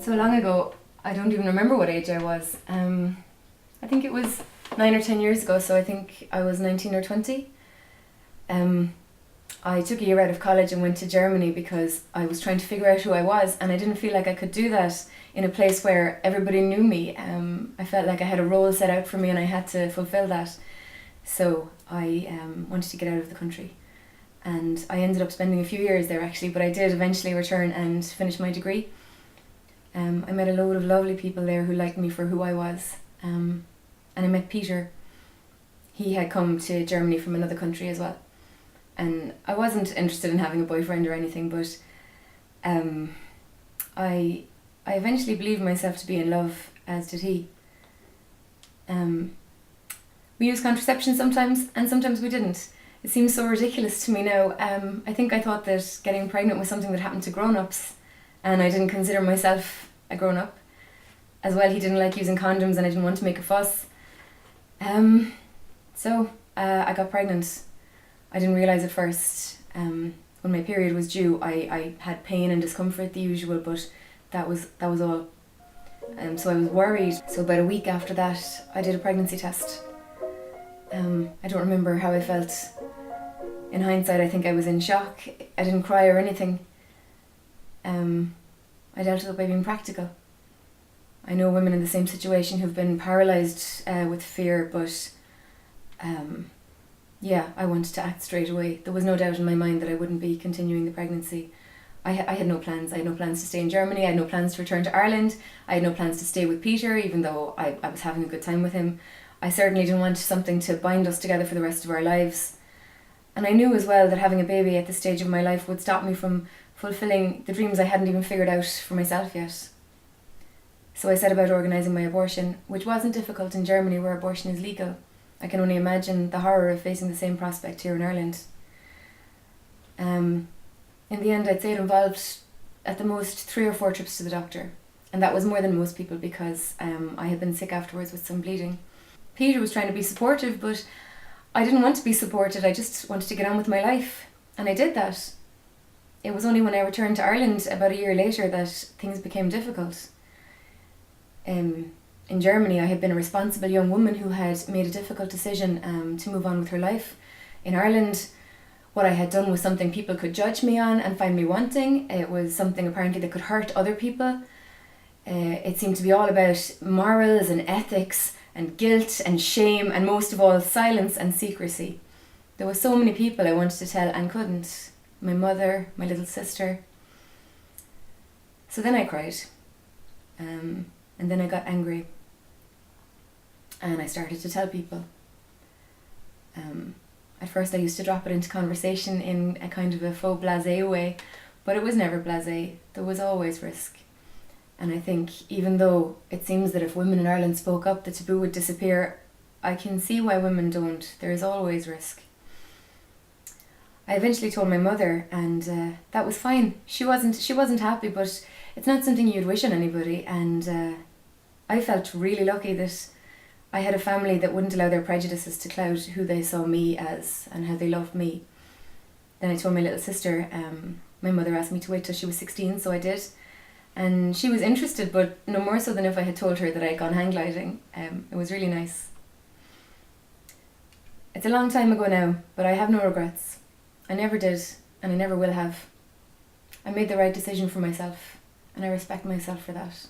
so long ago, I don't even remember what age I was. I think it was 9 or 10 years ago, so I think I was 19 or 20. I took a year out of college and went to Germany because I was trying to figure out who I was, and I didn't feel like I could do that in a place where everybody knew me. I felt like I had a role set out for me and I had to fulfill that. So I wanted to get out of the country. And I ended up spending a few years there actually, but I did eventually return and finish my degree. I met a load of lovely people there who liked me for who I was. And I met Peter. He had come to Germany from another country as well. And I wasn't interested in having a boyfriend or anything, but I eventually believed myself to be in love, as did he. We use contraception sometimes, and sometimes we didn't. It seems so ridiculous to me now. I think I thought that getting pregnant was something that happened to grown-ups, and I didn't consider myself a grown-up. As well, he didn't like using condoms and I didn't want to make a fuss. So I got pregnant. I didn't realise at first. When my period was due, I had pain and discomfort, the usual, but that was all. So I was worried. So about a week after that, I did a pregnancy test. I don't remember how I felt. In hindsight, I think I was in shock. I didn't cry or anything. I dealt with it by being practical. I know women in the same situation who've been paralysed with fear, but I wanted to act straight away. There was no doubt in my mind that I wouldn't be continuing the pregnancy. I had no plans. I had no plans to stay in Germany. I had no plans to return to Ireland. I had no plans to stay with Peter, even though I was having a good time with him. I certainly didn't want something to bind us together for the rest of our lives. And I knew as well that having a baby at this stage of my life would stop me from fulfilling the dreams I hadn't even figured out for myself yet. So I set about organising my abortion, which wasn't difficult in Germany where abortion is legal. I can only imagine the horror of facing the same prospect here in Ireland. In the end, I'd say it involved at the most 3 or 4 trips to the doctor. And that was more than most people because I had been sick afterwards with some bleeding. Peter was trying to be supportive, but I didn't want to be supported. I just wanted to get on with my life. And I did that. It was only when I returned to Ireland about a year later that things became difficult. In Germany, I had been a responsible young woman who had made a difficult decision to move on with her life. In Ireland, what I had done was something people could judge me on and find me wanting. It was something apparently that could hurt other people. It seemed to be all about morals and ethics and guilt and shame and most of all silence and secrecy. There were so many people I wanted to tell and couldn't. My mother, my little sister. So then I cried. And then I got angry. And I started to tell people. At first I used to drop it into conversation in a kind of a faux blasé way, but it was never blasé. There was always risk. And I think even though it seems that if women in Ireland spoke up, the taboo would disappear, I can see why women don't. There is always risk. I eventually told my mother, and that was fine. She wasn't happy, but it's not something you'd wish on anybody. And I felt really lucky that I had a family that wouldn't allow their prejudices to cloud who they saw me as and how they loved me. Then I told my little sister. My mother asked me to wait till she was 16, so I did. And she was interested, but no more so than if I had told her that I'd gone hang gliding. It was really nice. It's a long time ago now, but I have no regrets. I never did, and I never will have. I made the right decision for myself, and I respect myself for that.